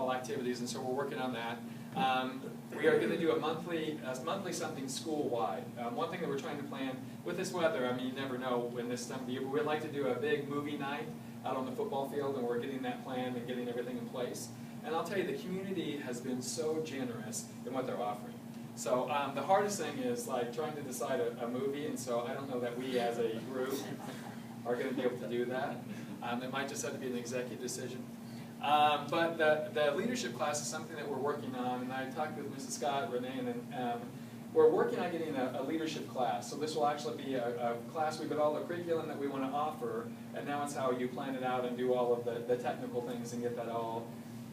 all activities, and so we're working on that. We are going to do a monthly something school-wide. One thing that we're trying to plan with this weather, I mean, you never know when this time of the year, but we'd like to do a big movie night out on the football field, and we're getting that planned and getting everything in place. And I'll tell you, the community has been so generous in what they're offering. So the hardest thing is like trying to decide a movie, and so I don't know that we as a group are going to be able to do that. It might just have to be an executive decision. But the leadership class is something that we're working on, and I talked with Mrs. Scott, Renee, and we're working on getting a leadership class. So this will actually be a class. We've got all the curriculum that we want to offer, and now it's how you plan it out and do all of the technical things and get that all.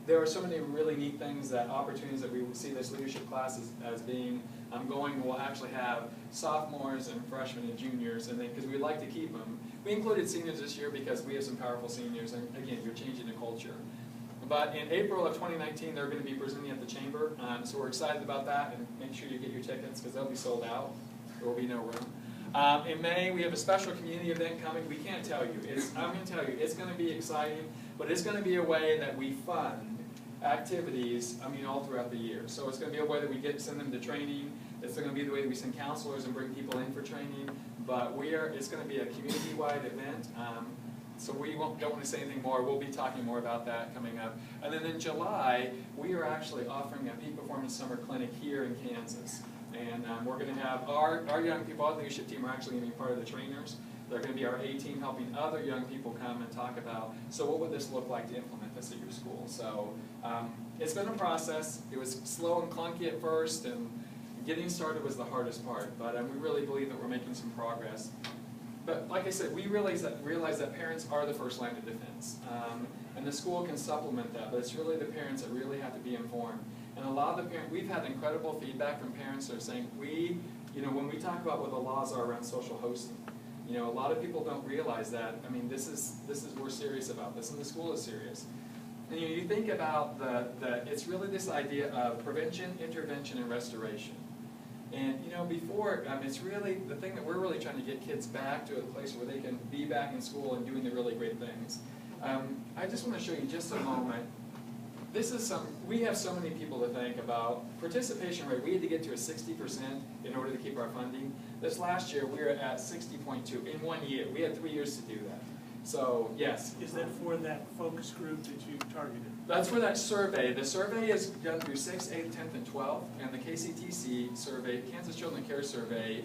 There are so many really neat things, opportunities that we see this leadership class as being going. We'll actually have sophomores and freshmen and juniors, and because we'd like to keep them. We included seniors this year because we have some powerful seniors, and again, you're changing the culture. But in April of 2019, they're going to be presenting at the Chamber, so we're excited about that, and make sure you get your tickets because they'll be sold out. There will be no room. In May, we have a special community event coming. We can't tell you. I'm going to tell you, it's going to be exciting, but it's going to be a way that we fund activities, all throughout the year. So it's going to be a way that we send them to training. It's going to be the way that we send counselors and bring people in for training. But it's going to be a community-wide event. So we don't want to say anything more. We'll be talking more about that coming up. And then in July, we are actually offering a peak performance summer clinic here in Kansas. And we're going to have our young people, our leadership team are actually going to be part of the trainers. They're going to be our A team helping other young people come and talk about, so what would this look like to implement this at your school? So it's been a process. It was slow and clunky at first, and getting started was the hardest part. But we really believe that we're making some progress. But like I said, we realize that parents are the first line of defense. And the school can supplement that, but it's really the parents that really have to be informed. And a lot of the parents, we've had incredible feedback from parents that are saying, when we talk about what the laws are around social hosting, a lot of people don't realize that. This is we're serious about this, and the school is serious. And you think about it's really this idea of prevention, intervention, and restoration. And before, it's really the thing that we're really trying to get kids back to a place where they can be back in school and doing the really great things. I just want to show you just a moment. We have so many people to thank about participation rate. We had to get to a 60% in order to keep our funding. This last year, we were at 60.2 in 1 year. We had 3 years to do that. So, yes. Is that for that focus group that you targeted? That's for that survey. The survey is done through 6th, 8th, 10th, and 12th. And the KCTC survey, Kansas Children Care Survey,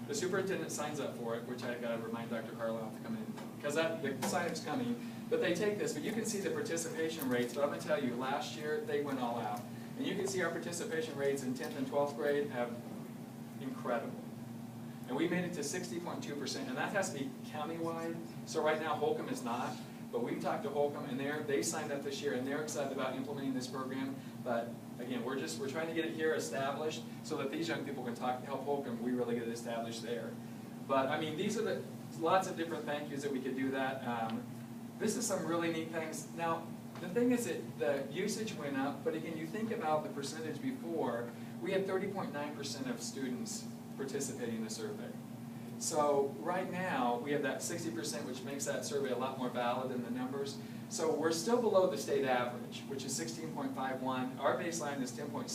the superintendent signs up for it, which I've got to remind Dr. Carlisle to come in, because the sign-up's coming. But they take this, but you can see the participation rates. But I'm going to tell you, last year, they went all out. And you can see our participation rates in 10th and 12th grade have incredible. And we made it to 60.2%, and that has to be countywide. So right now, Holcomb is not. But we talked to Holcomb, and they signed up this year, and they're excited about implementing this program. But again, we're trying to get it here established so that these young people can help Holcomb. We really get it established there. But these are lots of different thank yous that we could do that. This is some really neat things. Now, the thing is that the usage went up, but again, you think about the percentage before. We had 30.9% of students participating in the survey. So right now, we have that 60%, which makes that survey a lot more valid in the numbers. So we're still below the state average, which is 16.51. Our baseline is 10.7.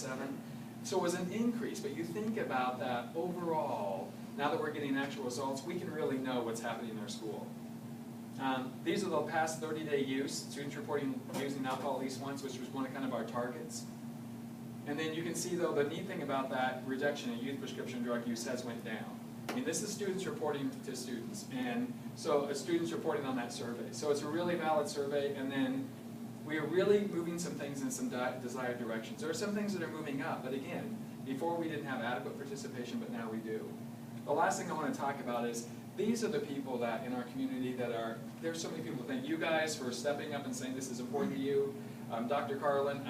So it was an increase, but you think about that overall, now that we're getting actual results, we can really know what's happening in our school. These are the past 30-day use, students reporting using alcohol at least once, which was one of kind of our targets. And then you can see, though, the neat thing about that reduction in youth prescription drug use has went down. This is students reporting to students, and so students reporting on that survey. So it's a really valid survey, and then we are really moving some things in some desired directions. There are some things that are moving up, but again, before we didn't have adequate participation, but now we do. The last thing I want to talk about is these are the people that in our community that there's so many people. Thank you guys for stepping up and saying this is important to you. Dr. Carlin,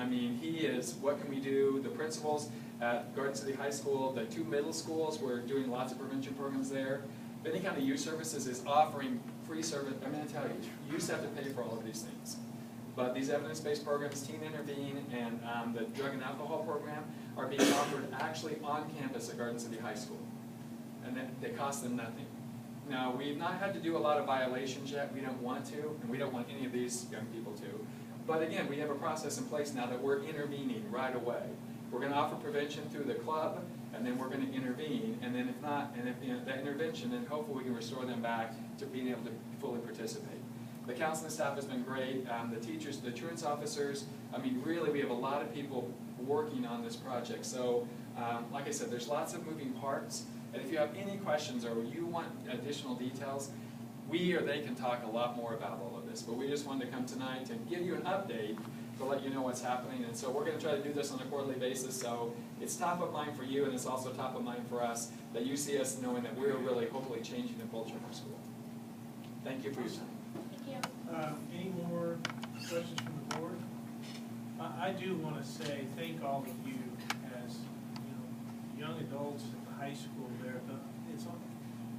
he is, what can we do? The principals at Garden City High School, the 2 middle schools, we're doing lots of prevention programs there. Benny County Youth Services is offering free service. I'm going to tell you, you used to have to pay for all of these things. But these evidence-based programs, Teen Intervene, and the drug and alcohol program are being offered actually on campus at Garden City High School. And they cost them nothing. Now, we've not had to do a lot of violations yet. We don't want to, and we don't want any of these young people to. But again, we have a process in place now that we're intervening right away. We're going to offer prevention through the club, and then we're going to intervene, and then if not, and if that intervention, then hopefully we can restore them back to being able to fully participate. The counseling staff has been great, the teachers, the truants officers, I mean, really, we have a lot of people working on this project. So, like I said, there's lots of moving parts, and if you have any questions or you want additional details, we or they can talk a lot more about all of this, but we just wanted to come tonight and give you an update to let you know what's happening. And so we're going to try to do this on a quarterly basis, so it's top of mind for you, and it's also top of mind for us, that you see us knowing that we're really hopefully changing the culture of our school. Thank you for your time. Thank you. Any more questions from the board? I do want to say thank all of you as young adults in the high school there.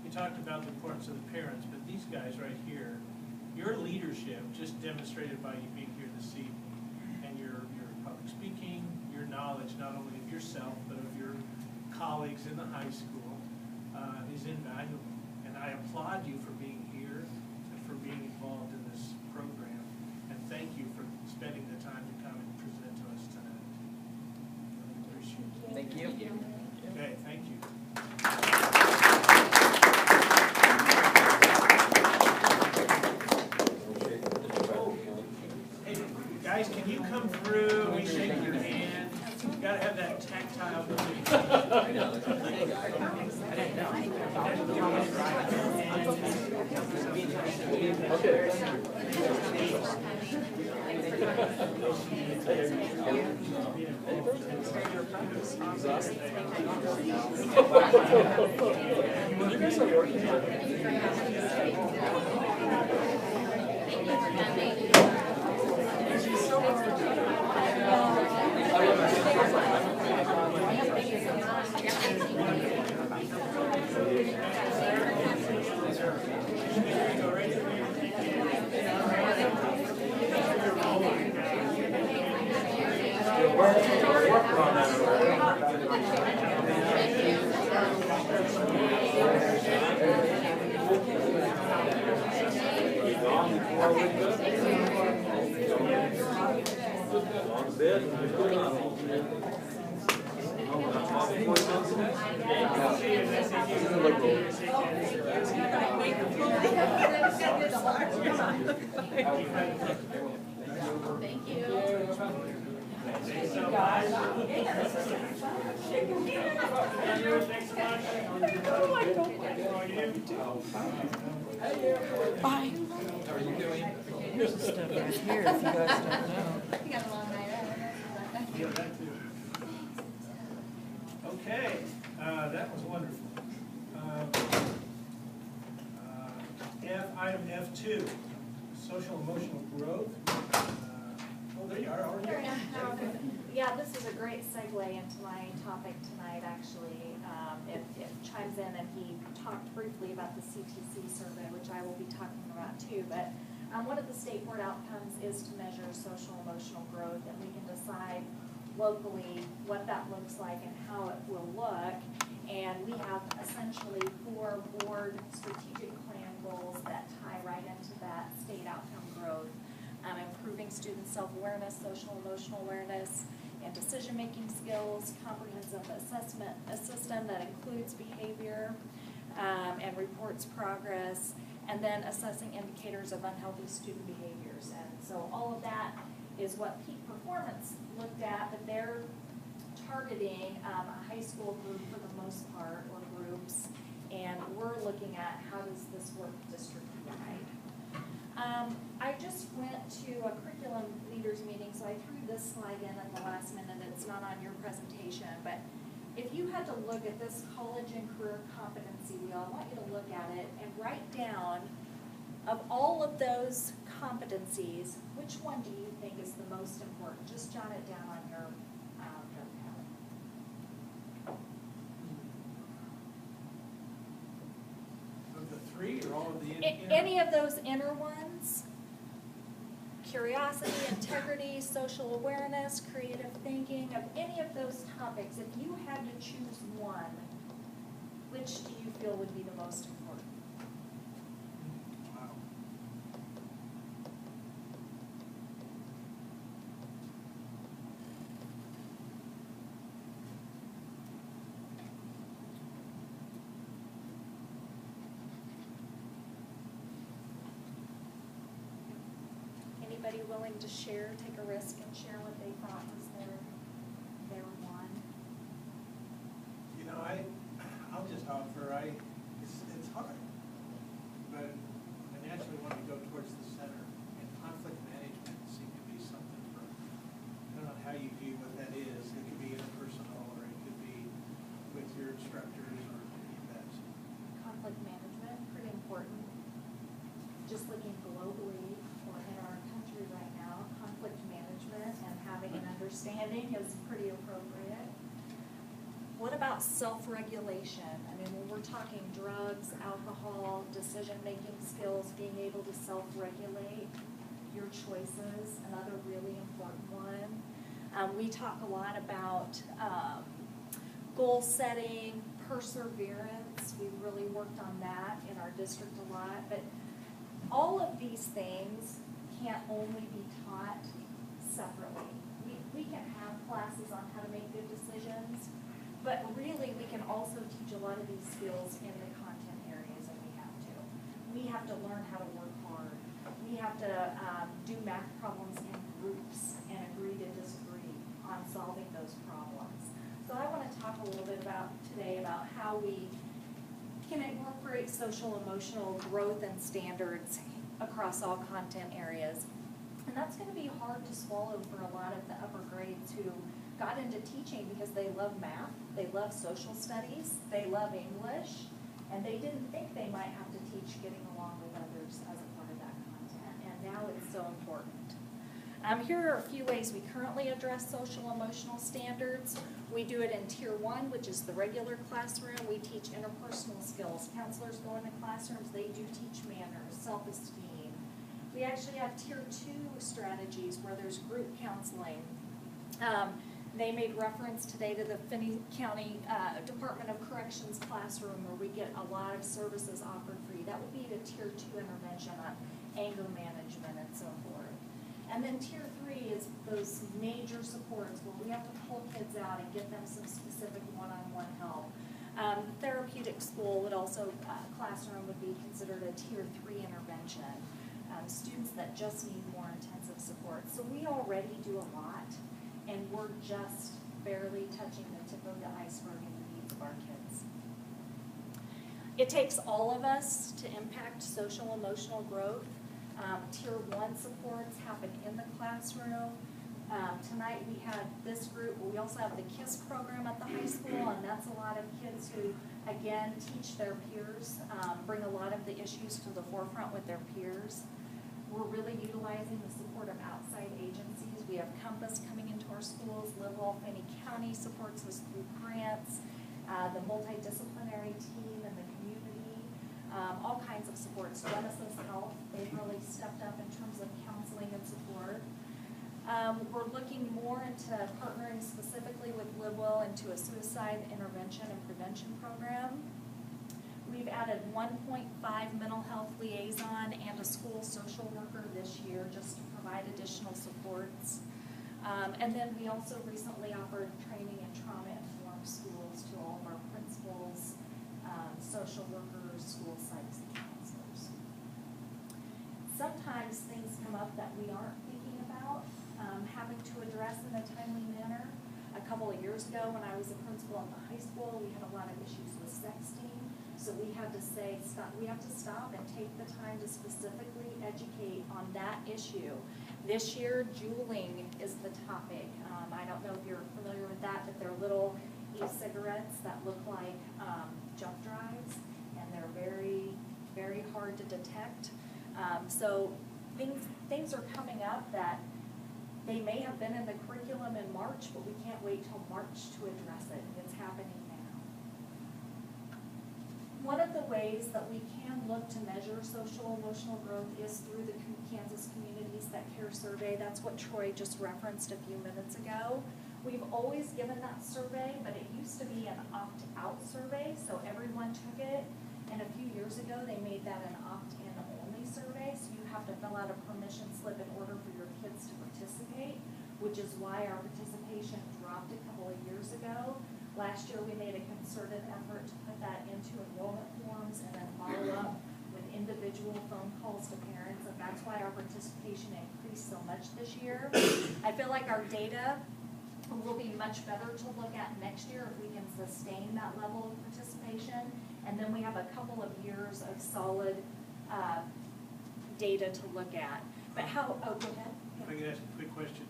You talked about the importance of the parents, but these guys right here, your leadership just demonstrated by you being here this evening, and your public speaking, your knowledge not only of yourself but of your colleagues in the high school is invaluable. And I applaud you for being here and for being involved in this program. And thank you for spending the time to come and present to us tonight. Really appreciate it. Thank you. Okay, thank you. Hey, guys, can you come through? We shake your hand. You gotta have that tactile ability. I know. I didn't You guys are working hard. Thank you. Bye. How are you doing? Here's the stuff right here if you guys don't know. You got a long night. Okay, that was wonderful. Item F2, social emotional growth. Oh, there you are. How are Here I you? am. Yeah, this is a great segue into my topic tonight, actually. It chimes in, and he talked briefly about the CTC survey, which I will be talking about too. But one of the state board outcomes is to measure social emotional growth, and we can decide locally what that looks like and how it will look. And we have essentially 4 board strategic plan goals that tie right into that state outcome growth. Improving student self-awareness, social emotional awareness, and decision-making skills, comprehensive assessment system that includes behavior and reports progress, and then assessing indicators of unhealthy student behaviors. And so all of that is what peak performance looked at, but they're targeting a high school group for the most part, or groups, and we're looking at how does this work district-wide. I just went to a curriculum leaders meeting, so I threw this slide in at the last minute. It's not on your presentation, but if you had to look at this college and career competency wheel, I want you to look at it and write down, of all of those competencies, which one do you think is the most important? Just jot it down on your notepad. Of the 3 or all of the Any of those inner ones, curiosity, integrity, social awareness, creative thinking, of any of those topics, if you had to choose one, which do you feel would be the most important? Wow. willing to share, take a risk and share what they thought was their one? You know, I'll just offer, it's hard, but I naturally want to go towards the center, and conflict management seemed to be something for, I don't know how you view what that is. It could be interpersonal, or it could be with your instructors, or any of that. Conflict management, pretty important. Just looking globally or in our country right now, conflict management and having an understanding is pretty appropriate. What about self-regulation? I mean, when we're talking drugs, alcohol, decision-making skills, being able to self-regulate your choices, another really important one. We talk a lot about goal setting, perseverance. We've really worked on that in our district a lot. But all of these things can't only be taught separately. We can have classes on how to make good decisions, but really we can also teach a lot of these skills in the content areas, and we have to. We have to learn how to work hard. We have to do math problems in groups and agree to disagree on solving those problems. So I want to talk a little bit today about how we can incorporate social emotional growth and standards across all content areas. And that's going to be hard to swallow for a lot of the upper grades who got into teaching because they love math, they love social studies, they love English, and they didn't think they might have to teach getting along with others as a part of that content. And now it's so important. Here are a few ways we currently address social emotional standards. We do it in Tier 1, which is the regular classroom. We teach interpersonal skills. Counselors go into classrooms, they do teach manners, self-esteem. We actually have Tier 2 strategies where there's group counseling. They made reference today to the Finney County Department of Corrections classroom where we get a lot of services offered free. That would be the Tier 2 intervention on anger management and so forth. And then Tier 3 is those major supports where we have to pull kids out and get them some specific one-on-one help. Therapeutic school would also, classroom would be considered a Tier 3 intervention. Students that just need more intensive support. So we already do a lot, and we're just barely touching the tip of the iceberg in the needs of our kids. It takes all of us to impact social emotional growth. Tier 1 supports happen in the classroom. Tonight we had this group, but we also have the KISS program at the high school, and that's a lot of kids who, again, teach their peers, bring a lot of the issues to the forefront with their peers. We're really utilizing the support of outside agencies. We have Compass coming into our schools. Liverpool, Finney County supports us through grants, the multidisciplinary team and the community, all kinds of supports. Genesis Health, they've really stepped up in terms of counseling and support. We're looking more into partnering specifically with Liverpool into a suicide intervention and prevention program. We've added 1.5 mental health liaison and a school social worker this year just to provide additional supports. And then we also recently offered training in trauma-informed schools to all of our principals, social workers, school psychs, and counselors. Sometimes things come up that we aren't thinking about having to address in a timely manner. A couple of years ago when I was a principal in the high school, we had a lot of issues with sexting. So we had to say, we have to stop and take the time to specifically educate on that issue. This year, juuling is the topic. I don't know if you're familiar with that, but they're little e-cigarettes that look like jump drives, and they're very, very hard to detect. So things are coming up that they may have been in the curriculum in March, but we can't wait till March to address it. It's happening now. One of the ways that we can look to measure social emotional growth is through the Kansas Communities That Care Survey. That's what Troy just referenced a few minutes ago. We've always given that survey, but it used to be an opt-out survey, so everyone took it. And a few years ago, they made that an opt-in only survey, so you have to fill out a permission slip in order for your kids to participate, which is why our participation dropped a couple of years ago. Last year, we made a concerted effort to put that into enrollment forms and then follow up with individual phone calls to parents, and that's why our participation increased so much this year. I feel like our data will be much better to look at next year if we can sustain that level of participation. And then we have a couple of years of solid data to look at. But how, oh, go ahead. If I could ask a quick question,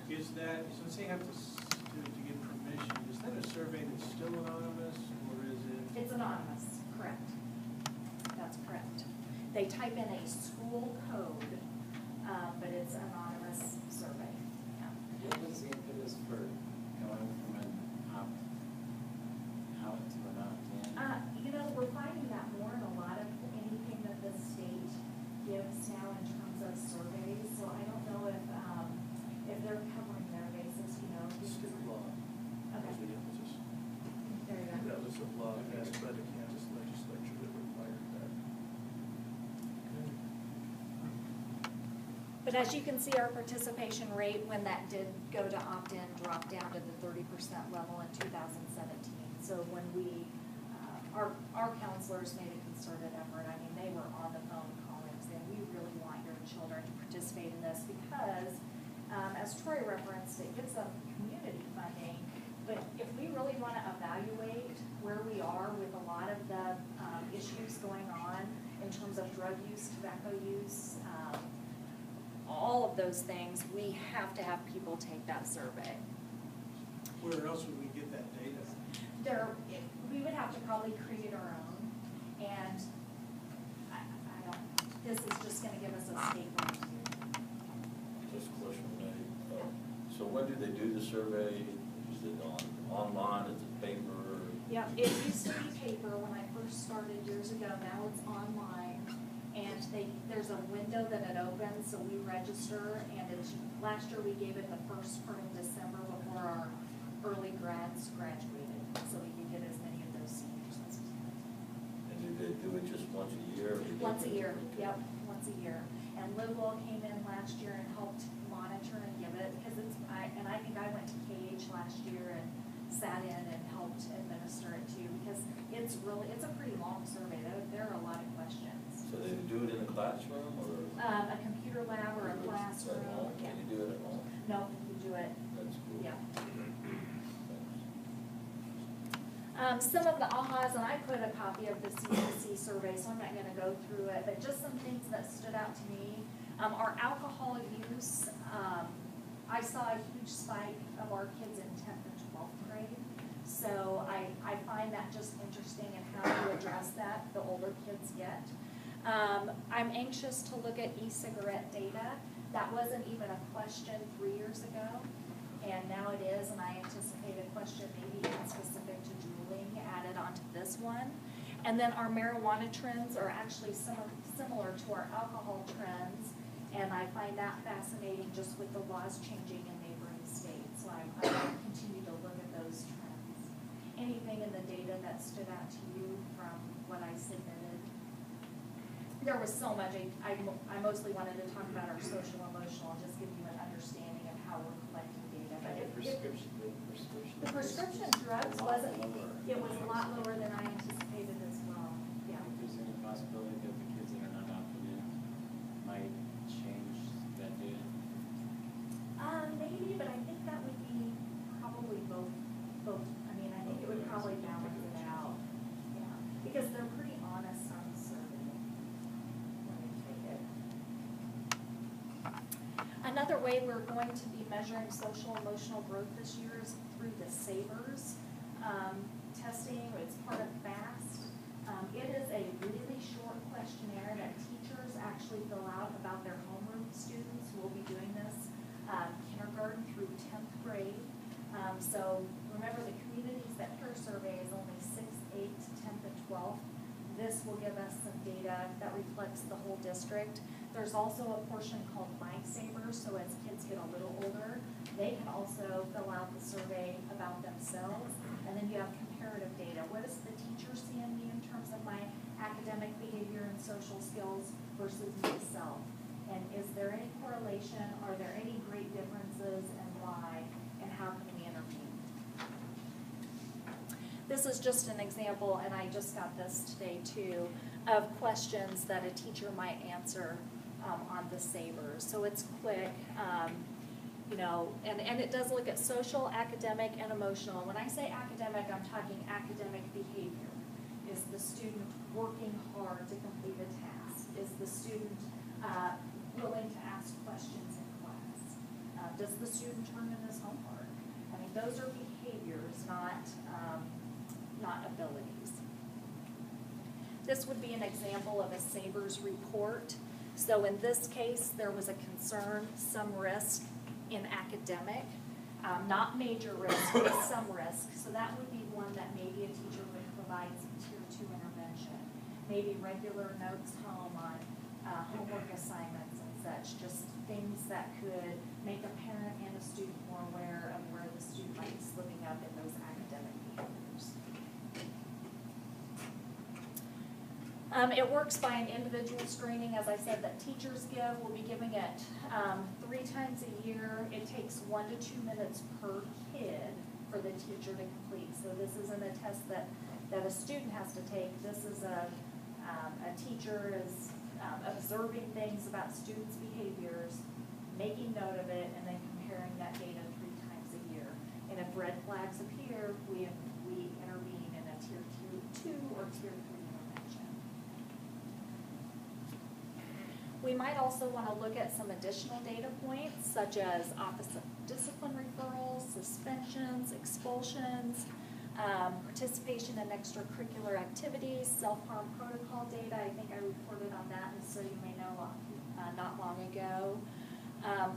is that, since they have to get permission, is that a survey that's still anonymous, or is it? It's anonymous, correct. That's correct. They type in a school code, but it's an anonymous survey. Yeah. What was the impetus for going from an opt-out to an opt-in? You know, we're finding that more in a lot of anything that the state gives now in terms of surveys, so I don't know if they're covering their basis, you know. State law. Okay. Was the emphasis. There you go. That was a law passed by the Kansas legislature that required that. But as you can see, our participation rate, when that did go to opt-in, dropped down to the 30% level in 2017. So when we, our counselors made a concerted effort. I mean, they were on the phone calling, saying, we really want your children to participate in this because, as Troy referenced, it gives them community funding. But if we really want to evaluate where we are with a lot of the issues going on in terms of drug use, tobacco use, all of those things, we have to have people take that survey. Where else would we get that data? We would have to probably create our own, and I don't, this is just gonna give us a statewide view. Just a question, Renee. So when do they do the survey? Is it online, is it paper? Yeah, it used to be paper when I first started years ago, now it's online, and there's a window that it opens, so we register, and last year we gave it the first part of December before our early grads graduated, so we could get as many of those seniors as we could. And do they do it just once a year? Once a year, yep, once a year. And Livewell came in last year and helped monitor and give it, because I think I went to KH last year and sat in and helped administer it too, because it's a pretty long survey. There are a lot of questions. So they do it in the classroom or? A computer lab or a classroom. At home? Yeah. Can you do it at home? No, you do it, That's cool. yeah. Thanks. Some of the ahas, and I put a copy of the CDC survey, so I'm not gonna go through it, but just some things that stood out to me. Our alcohol use, I saw a huge spike of our kids in 10th and 12th grade. So I find that just interesting in how to address that, the older kids get. I'm anxious to look at e-cigarette data. That wasn't even a question 3 years ago, and now it is, and I anticipate a question maybe even specific to drooling added onto this one. And then our marijuana trends are actually similar to our alcohol trends, and I find that fascinating just with the laws changing in neighboring states. So I will continue to look at those trends. Anything in the data that stood out to you from what I submitted? There was so much. I mostly wanted to talk about our social emotional and just give you an understanding of how we're collecting data. But the prescription drugs wasn't, it was a lot lower than I anticipated as well. Yeah. I think there's any possibility that the kids that are not opted in might change that data? Maybe, but I think that would be probably both. I mean, I think it would probably balance it out. Yeah, because they're pretty honest on the survey when they take it. Another way we're going to be measuring social emotional growth this year is through the SAVERS testing. It's part of FAST. It is a really short questionnaire that teachers actually fill out about their homeroom students who will be doing this kindergarten through 10th grade. So remember, the communities that care survey is only 6th, 8th, 10th, and 12th. This will give us some data that reflects the whole district. There's also a portion called My Savers, so as kids get a little older, they can also fill out the survey about themselves. And then you have comparative data. What does the teacher see in me in terms of my academic behavior and social skills versus myself? And is there any correlation? Are there any great differences, and why? And how can we intervene? This is just an example, and I just got this today too, of questions that a teacher might answer on the Sabers. So it's quick, you know, and it does look at social, academic, and emotional. When I say academic, I'm talking academic behavior. Is the student working hard to complete a task? Is the student willing to ask questions in class? Does the student turn in his homework? I mean, those are behaviors, not abilities. This would be an example of a Sabers report. So in this case, there was a concern, some risk in academic, not major risk, but some risk. So that would be one that maybe a teacher would provide some tier 2 intervention. Maybe regular notes home on homework assignments and such, just things that could make a parent and a student more aware of where the student might be slipping up in those academic behaviors. It works by an individual screening, as I said, that teachers give. We'll be giving it 3 times a year. It takes 1 to 2 minutes per kid for the teacher to complete. So this isn't a test that a student has to take. This is a teacher is observing things about students' behaviors, making note of it, and then comparing that data 3 times a year. And if red flags appear, we intervene in a tier 2 or tier 3 intervention. We might also want to look at some additional data points, such as office of discipline referrals, suspensions, expulsions, participation in extracurricular activities, self-harm protocol data. I think I reported on that, and so you may know not long ago.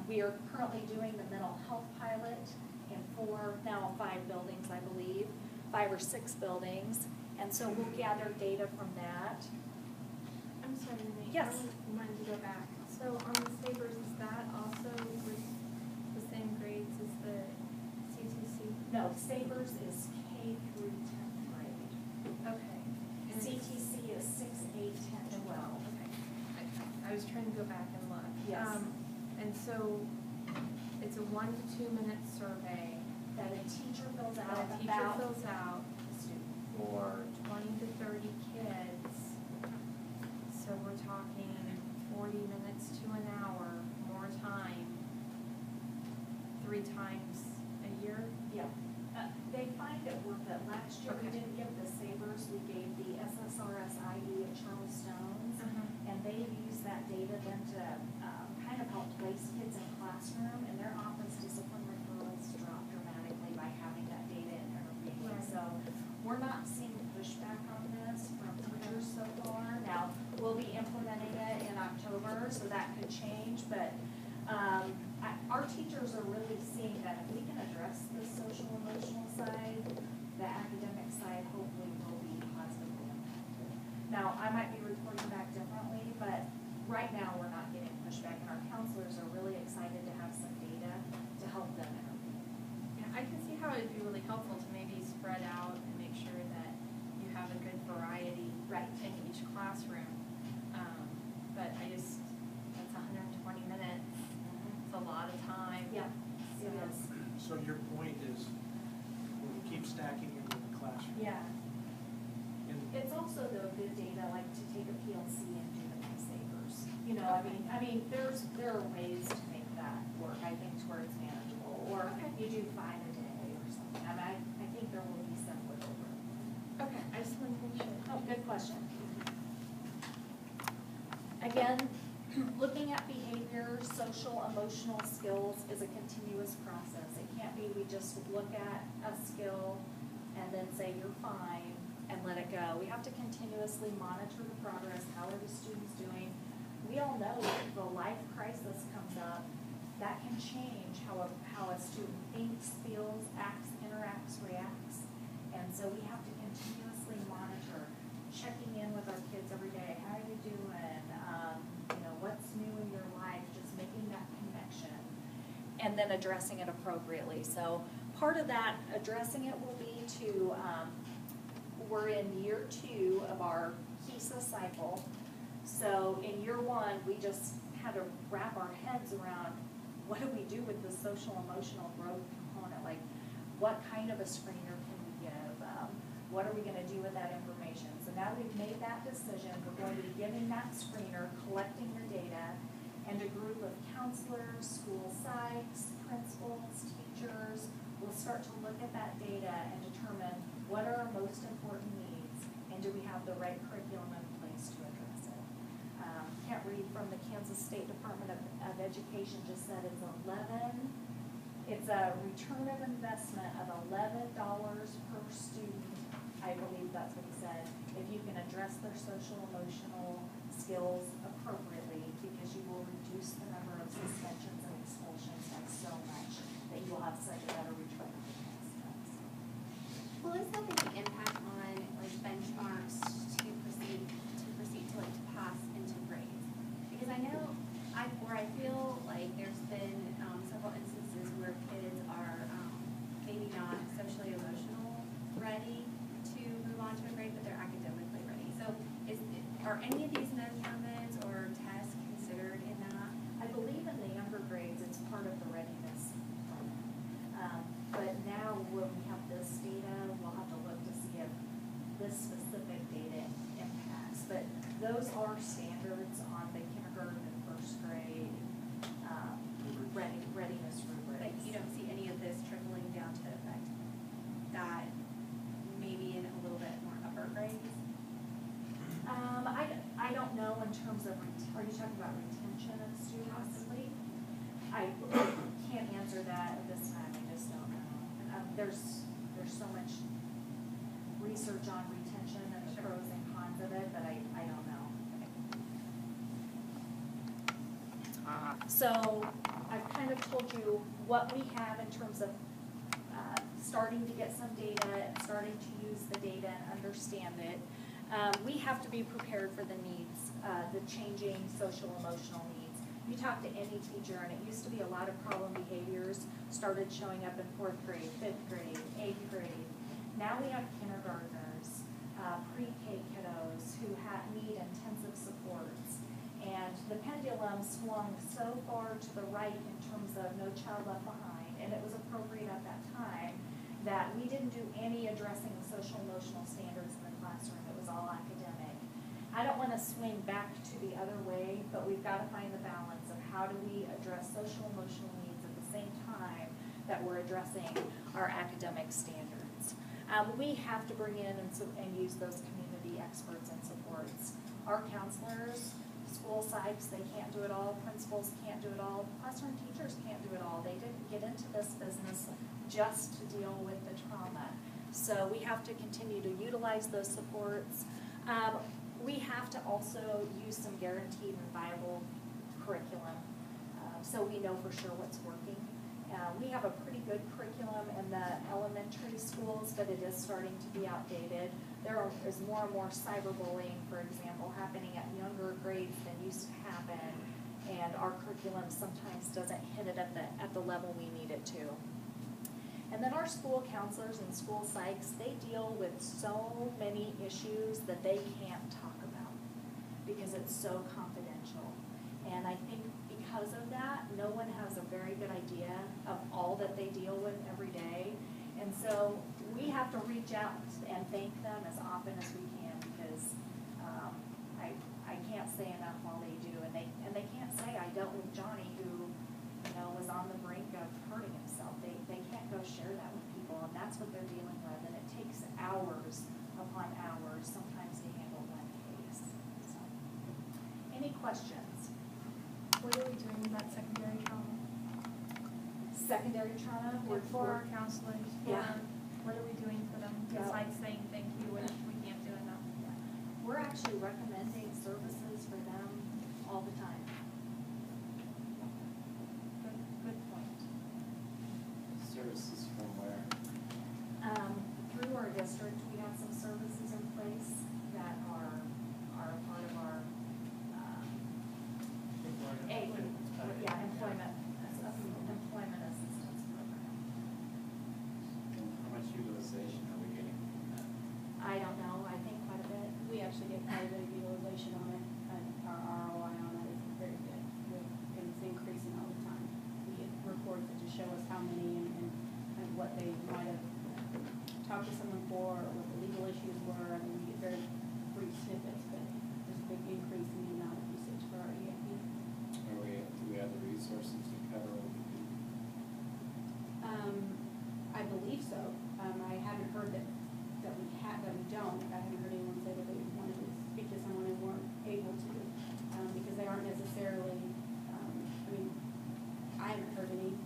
We are currently doing the mental health pilot in 5 buildings, I believe, 5 or 6 buildings, and so we'll gather data from that. I'm sorry, Renee. Yes. I wanted to go back. So on the Sabers, is that also with the same grades as the CTC? No, Sabers is K through 10th grade. Okay. And CTC is 6, 8, 10, 12. Okay. I was trying to go back and look. Yes. And so it's a 1 to 2 minute survey That a teacher fills that out a teacher about fills out the student. for 20 to 30 kids. So we're talking 40 minutes to an hour, more time, 3 times a year. Yeah. They find it worth it. Last year, we Okay. didn't give the Sabers, we gave the SSRS ID at Charles Stone's, and they used that data then to kind of help place kids in classroom, and their office discipline referrals dropped dramatically by having that data in intervening. Right. So we're not seeing pushback on this from teachers so far. Now, we'll be implementing it in October, so that could change, but our teachers are really seeing that if we can address the social emotional side, the academic side hopefully will be positively impacted. Now, I might be reporting back differently, but right now we're not getting pushback, and our counselors are really excited to have some data to help them intervene. Yeah, I can see how it'd be really helpful to maybe spread out and make sure that you have a good variety Right. in each classroom. But that's 120 minutes. It's a lot of time. Yeah, it So- is. So your point is, we'll keep stacking it with the classroom. Yeah. And It's also though good data, like to take a PLC and do the Sabers. You know, I mean, there are ways to make that work, I think, to where it's manageable. Or Okay. you do 5 a day or something. I mean, I think there will be some wiggle room. Okay, I just wanted to make sure. Oh, good question. Again, looking at behavior, social, emotional skills is a continuous process. It can't be we just look at a skill and then say you're fine and let it go. We have to continuously monitor the progress. How are the students doing? We all know if the life crisis comes up, that can change how a student thinks, feels, acts, interacts, reacts. And so we have to continuously monitor, checking in with our kids every day. How are you doing? What's new in your life? Just making that connection, and then addressing it appropriately. So part of that addressing it will be to we're in year 2 of our HESA cycle. So in year 1, we just had to wrap our heads around what do we do with the social emotional growth component? Like, what kind of a screener can we give? What are we gonna do with that information? So now we've made that decision, we're going to be giving that screener, collecting the data, and a group of counselors, school psychs, principals, teachers will start to look at that data and determine what are our most important needs, and do we have the right curriculum in place to address it. Can't read from the Kansas State Department of Education, just said it's a return of investment of $11 per student, I believe that's what he said, if you can address their social emotional skills appropriately, because you will reduce the number of suspensions and expulsions by so much that you will have such a better return of investment. Will this have any impact on like benchmarks to proceed to like to pass into grades? Because I know I feel like there's been several instances where kids are maybe not socially emotional ready to move on to a grade, but they're academically ready. So are any of these measurements or tests considered in that? I believe in the younger grades, it's part of the readiness plan. But now when we have this data, we'll have to look to see if this specific data impacts. But those are standards on the kindergarten and first grade readiness rubrics. Like you don't see any of this trickling down to affect that maybe in a little bit more upper grades? I don't know in terms of, are you talking about retention of students? Possibly. I can't answer that at this time, I just don't know. There's so much research on retention and the pros and cons of it, but I don't know. So I've kind of told you what we have in terms of starting to get some data and starting to use the data and understand it. We have to be prepared for the needs, the changing social emotional needs. You talk to any teacher, and it used to be a lot of problem behaviors started showing up in 4th grade, 5th grade, 8th grade. Now we have kindergartners, pre-K kiddos who need intensive supports. And the pendulum swung so far to the right in terms of No Child Left Behind, and it was appropriate at that time, that we didn't do any addressing of social emotional standards in the classroom. It was all academic. I don't want to swing back to the other way, but we've got to find the balance of how do we address social emotional needs at the same time that we're addressing our academic standards. We have to bring in and use those community experts and supports. Our counselors, school psychs, they can't do it all. Principals can't do it all. Classroom teachers can't do it all. They didn't get into this business just to deal with the trauma. So we have to continue to utilize those supports. We have to also use some guaranteed and viable curriculum so we know for sure what's working. We have a pretty good curriculum in the elementary schools, but it is starting to be outdated. There is more and more cyberbullying, for example, happening at younger grades than used to happen, and our curriculum sometimes doesn't hit it at the level we need it to. And then our school counselors and school psychs, they deal with so many issues that they can't talk about because it's so confidential. And I think because of that, no one has a very good idea of all that they deal with every day. And so we have to reach out and thank them as often as we can, because I can't say enough while they do. And they can't say, I dealt with Johnny who was on the brink of hurting himself. They can't go share that with people, and that's what they're dealing with. And it takes hours upon hours sometimes to handle one case. So, any questions? What are we doing with that secondary trauma? Secondary trauma? For our counselors, Yeah. what are we doing for them Yeah. besides saying thank you when we can't do enough? We're actually recommending services for them all the time. Good point. Services from where? Through our district, we have some services in place that are a part of our, employment assistance program. How much utilization are we getting from that? I don't know, I think quite a bit. We actually get quite a bit of utilization on it, and our ROI on that is very good. It's increasing all the time. We get reports that just show us how many and what they might have talked to someone for, or what the legal usage were. I mean, we get very brief snippets, but there's a big increase in the amount of usage for our EAP. Do we have the resources to cover what we do? I believe so. I haven't heard that we don't. I haven't heard anyone say that they wanted to speak to someone and weren't able to, because they aren't necessarily, I mean, I haven't heard any,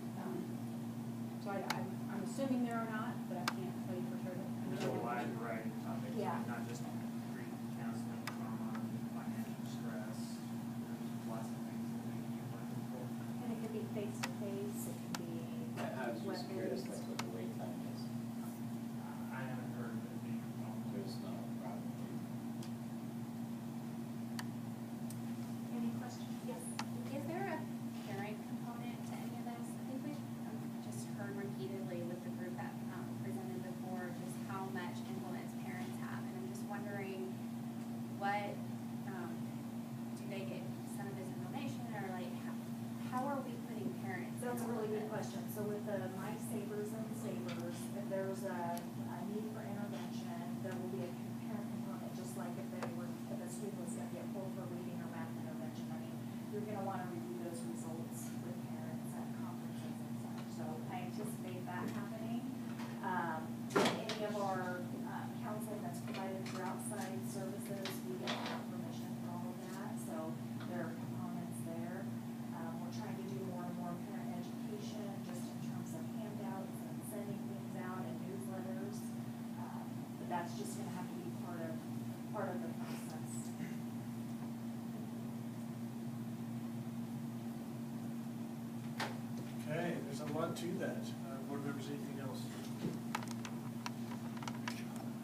so I'm assuming there are not, but I can't tell you for sure. There's a wide variety of topics, Yeah. not just grief, counseling, trauma, financial stress, there's lots of things that we can learn for. And it could be face-to-face, it could be I was just curious, web-based. like what the wait time is. I haven't heard of it being a problem. There's no problem. Any questions? Yes. Is there a parent component to any of this? I think we've just heard repeatedly with the group that presented before, just how much influence parents have. And I'm just wondering, what, do they get some of this information, or like, how are we putting parents? That's a in all really of good this? question. So with the Life Savers and Savers, if there's a need for intervention, there will be a parent component, just like if a student was gonna get pulled for reading or math intervention. I mean, you're gonna wanna review those results with parents at conferences and such. So I anticipate that happening. Any of our counseling that's provided through outside services, we get permission for all of that. So there are components there. We're trying to do more and more parent education, just in terms of handouts and sending things out and newsletters. But that's just gonna have to be part of the process. Okay, there's a lot to that. Board members, anything else?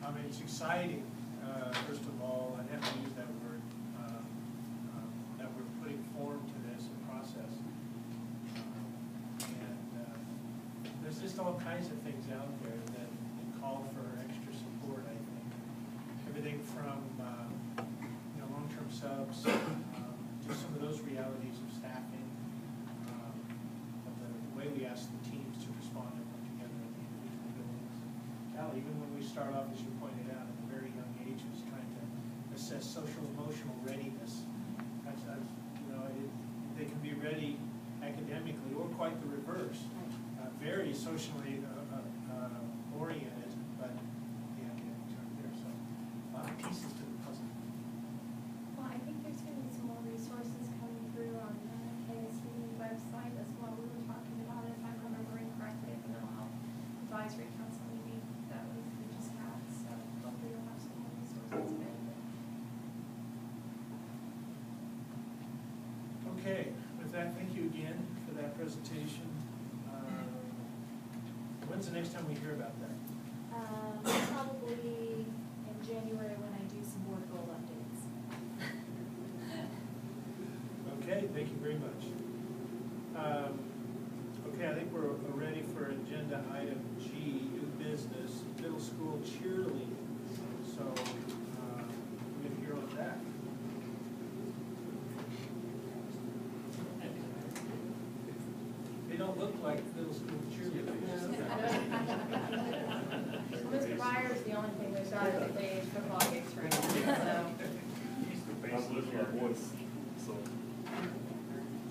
I mean, it's exciting, first of all, I have to use that word, that we're putting form to this and process. There's just all kinds of things out there that call for extra support, I think. Everything from, long-term subs, to some of those realities of staffing, of the way we ask the teams to respond and work together at the individual buildings. Cal, even when we start off, as you pointed out, at a very young ages, trying to assess social emotional readiness, they can be ready academically or quite the reverse. Very socially oriented, but the academic term there. So a lot of pieces to the puzzle. Well, I think there's going to be some more resources coming through on the KSB website as well. We were talking about it, if I'm remembering correctly, at the mental health advisory council meeting that we just had. So hopefully you'll have some more resources available. Okay, with that, thank you again for that presentation. When's the next time we hear about that? Probably in January when I do some board goal updates. Okay, thank you very much. Okay, I think we're ready for agenda item G, new business, middle school cheerleading. So, we're gonna hear on that. They don't look like middle school cheerleaders. Mr. Byers, the only thing we've got is the age football games right now, I was losing my voice, so.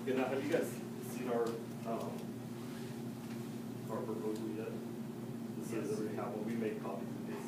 Yeah, now, have you guys seen our proposal yet? This is every how, well, we made copies of it.